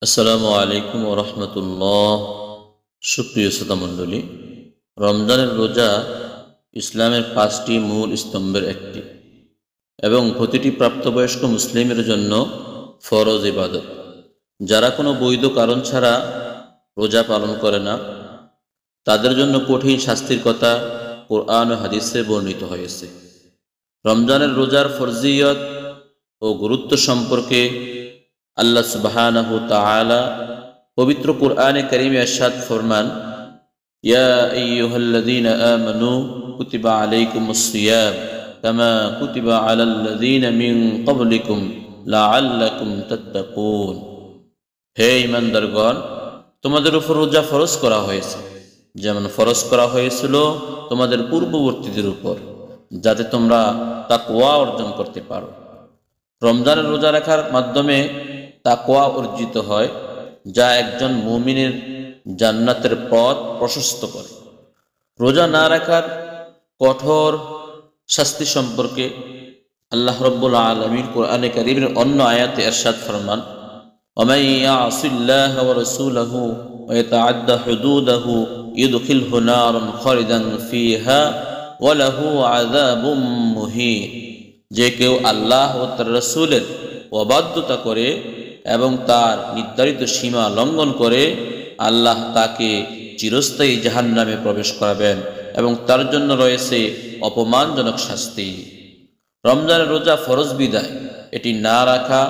আসসালামু আলাইকুম ওয়া রাহমাতুল্লাহ। সুপ্রিয় শ্রোতা মণ্ডলী, রমজানের রোজা ইসলামের 5টি মূল স্তম্ভের একটি এবং প্রতিটি প্রাপ্তবয়স্ক মুসলিমের জন্য ফরজ ইবাদত। যারা কোনো বৈধ কারণ ছাড়া রোজা পালন করে না, তাদের জন্য কঠিন শাস্তির কথা কোরআন ও হাদিসে বর্ণিত হয়েছে। রমজানের রোজার ফরজিয়ত ও গুরুত্ব সম্পর্কে আল্লাহ সুবহানাহু তাআলা পবিত্র কুরআনে কারীমে ইরশাদ ফরমান, ইয়া আইয়ুহাল্লাযীনা আমানু কুতিবা আলাইকুমুস সিয়াম কামা কুতিবা আলাল্লাযীনা মিন ক্বাবলিকুম লাআল্লাকুম তাত্তাকুন। হে ঈমানদারগণ, তোমাদের উপর রোজা ফরজ করা হয়েছে যেমন ফরজ করা হয়েছিল তোমাদের পূর্ববর্তীদের উপর, যাতে তোমরা তাকওয়া অর্জন করতে পারো। রমজানের রোজা রাখার মাধ্যমে তাকওয়া অর্জিত হয়, যা একজন মুমিনের জান্নাতের পথ প্রশস্ত করে। রোজা না রাখার কঠোর শাস্তি সম্পর্কে আল্লাহ রাব্বুল আলামিন কোরআনে কারীমের অন্য আয়াতে ইরশাদ ফরমান, ওয়ামান ইয়াসিল্লাহা ওয়া রাসূলাহু ওয়া ইয়াতাআদ্দা হুদুদাহু ইদখিলহু নারান খালিদান ফিহা ওয়া লাহু আযাবুম মুহিন। যে কেউ আল্লাহ ও তার রাসূলের অবাধ্যতা করে এবং তার নির্ধারিত সীমা লঙ্ঘন করে, আল্লাহ তাকে চিরস্থায়ী জাহান্নামে প্রবেশ করাবেন এবং তার জন্য রয়েছে অপমানজনক শাস্তি। রমজানের রোজা ফরজ বিদায় এটি না রাখা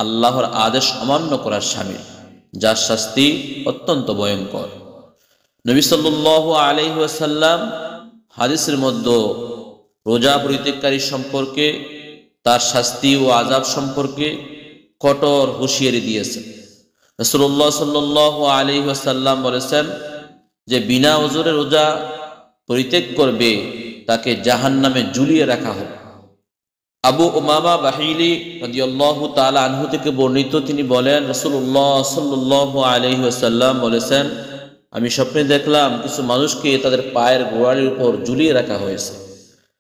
আল্লাহর আদেশ অমান্য করার শামিল, যার শাস্তি অত্যন্ত ভয়ঙ্কর। নবী সাল্লাল্লাহু আলাইহি ওয়াসাল্লাম হাদিসের মধ্যে রোজা পরিত্যাগকারী সম্পর্কে, তার শাস্তি ও আযাব সম্পর্কে কঠোর হুঁশিয়ারি দিয়েছেন। রাসূলুল্লাহ সাল্লাল্লাহু আলাইহি ওয়াসাল্লাম বলেছেন যে বিনা ওযরে রোজা পরিত্যাগ করবে তাকে জাহান্নামে ঝুলিয়ে রাখা হবে। আবু উমামা বাহিলি রাদিয়াল্লাহু তাআলা আনহু থেকে বর্ণিত, তিনি বলেন, রাসূলুল্লাহ সাল্লাল্লাহু আলাইহি ওয়াসাল্লাম বলেছেন, আমি স্বপ্নে দেখলাম কিছু মানুষকে তাদের পায়ের গোড়ালির উপর ঝুলিয়ে রাখা হয়েছে,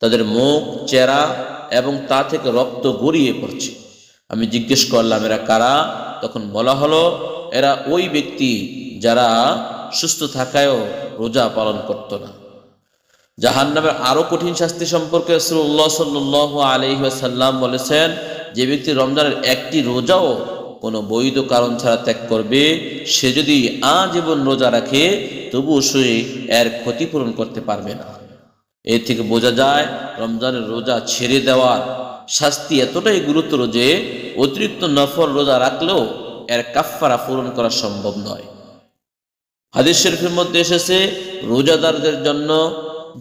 তাদের মুখ, চেহারা এবং তা থেকে রক্ত গড়িয়ে পড়ছে। আমি জিজ্ঞেস করলাম, এরা কারা? তখন বলা হলো, এরা ওই ব্যক্তি যারা সুস্থ থাকায়ও রোজা পালন করত না। জাহান্নামের আরো কঠিন শাস্তি সম্পর্কে রাসূলুল্লাহ সাল্লাল্লাহু আলাইহি ওয়াসাল্লাম বলেছেন, যে ব্যক্তি রমজানের একটি রোজাও কোনো বৈধ কারণ ছাড়া ত্যাগ করবে, সে যদি আজীবন রোজা রাখে তবুও সে এর ক্ষতিপূরণ করতে পারবে না। এর থেকে বোঝা যায় রমজানের রোজা ছেড়ে দেওয়ার শাস্তি এতটাই গুরুতর যে অতিরিক্ত নফল রোজা রাখলেও এর কাফফারা পূরণ করা সম্ভব নয়। হাদিস শরীফের মধ্যে এসেছে, রোজাদারদের জন্য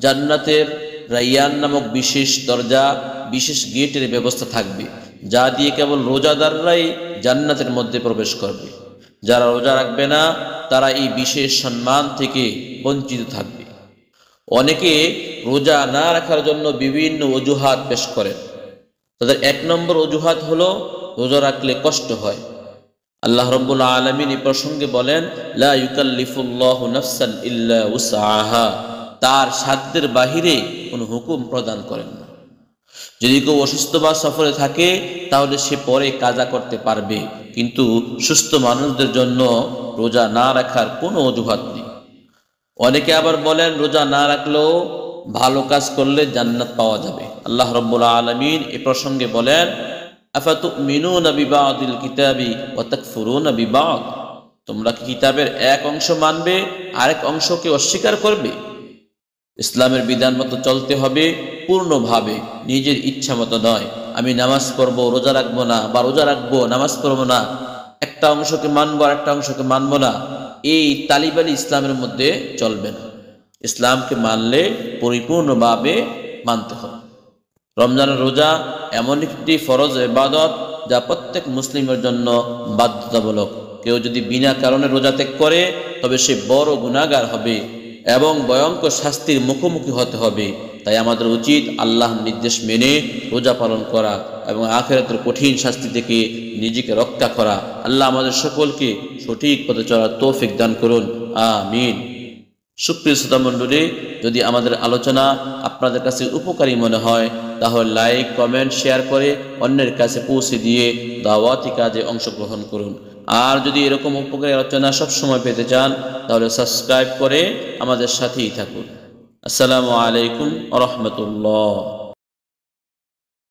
জান্নাতের রাইয়ান নামক বিশেষ দরজা, বিশেষ গেটের ব্যবস্থা থাকবে, যা দিয়ে কেবল রোজাদাররাই জান্নাতের মধ্যে প্রবেশ করবে। যারা রোজা রাখবে না তারা এই বিশেষ সম্মান থেকে বঞ্চিত থাকবে। অনেকে রোজা না রাখার জন্য বিভিন্ন অজুহাত পেশ করেন। তাদের 1 নম্বর অজুহাত হলো রোজা রাখলে কষ্ট হয়। আল্লাহ রাব্বুল আলামিন এই প্রসঙ্গে বলেন, লা ইউকাল্লিফুল্লাহু নাফসান ইল্লা উসআহা, তার সাধ্যের বাহিরে কোনো হুকুম প্রদান করেন না। যদি কেউ অসুস্থ বা সফরে থাকে তাহলে সে পরে কাজা করতে পারবে, কিন্তু সুস্থ মানুষদের জন্য রোজা না রাখার কোনো অজুহাত নেই। অনেকে আবার বলেন, রোজা না রাখলেও ভালো কাজ করলে জান্নাত পাওয়া যাবে। আল্লাহ রাব্বুল আলামিন এই প্রসঙ্গে বলেন, আফাতুমিনুনা বিবাদিল কিতাবি ওয়া তাকফুরুনা বিবাদ, তোমরা কি কিতাবের এক অংশ মানবে আরেক অংশকে অস্বীকার করবে? ইসলামের বিধান মতো চলতে হবে পূর্ণভাবে, নিজের ইচ্ছা মতো নয়। আমি নামাজ পড়বো, রোজা রাখবো না, বা রোজা রাখবো, নামাজ পড়বো না, একটা অংশকে মানবো আর একটা অংশকে মানবো না, এই তালিবালি ইসলামের মধ্যে চলবে না। ইসলামকে মানলে পরিপূর্ণভাবে মানতে হবে। রমজানের রোজা এমন একটি ফরজ ইবাদত যা প্রত্যেক মুসলিমের জন্য বাধ্যতামূলক। কেউ যদি বিনা কারণে রোজা ত্যাগ করে তবে সে বড় গুনাহগার হবে এবং ভয়ঙ্কর শাস্তির মুখোমুখি হতে হবে। তাই আমাদের উচিত আল্লাহর নির্দেশ মেনে রোজা পালন করা এবং আখিরাতের কঠিন শাস্তি থেকে নিজেকে রক্ষা করা। আল্লাহ আমাদের সকলকে সঠিক পথে চলার তৌফিক দান করুন, আমিন। সুপ্রিয় শ্রোতা মণ্ডলী, যদি আমাদের আলোচনা আপনাদের কাছে উপকারী মনে হয় তাহলে লাইক, কমেন্ট, শেয়ার করে অন্যের কাছে পৌঁছে দিয়ে দাওয়াতি কাজে অংশগ্রহণ করুন। আর যদি এরকম উপকারী আলোচনা সবসময় পেতে চান তাহলে সাবস্ক্রাইব করে আমাদের সাথেই থাকুন। আসসালামু আলাইকুম ওয়া রাহমাতুল্লাহ।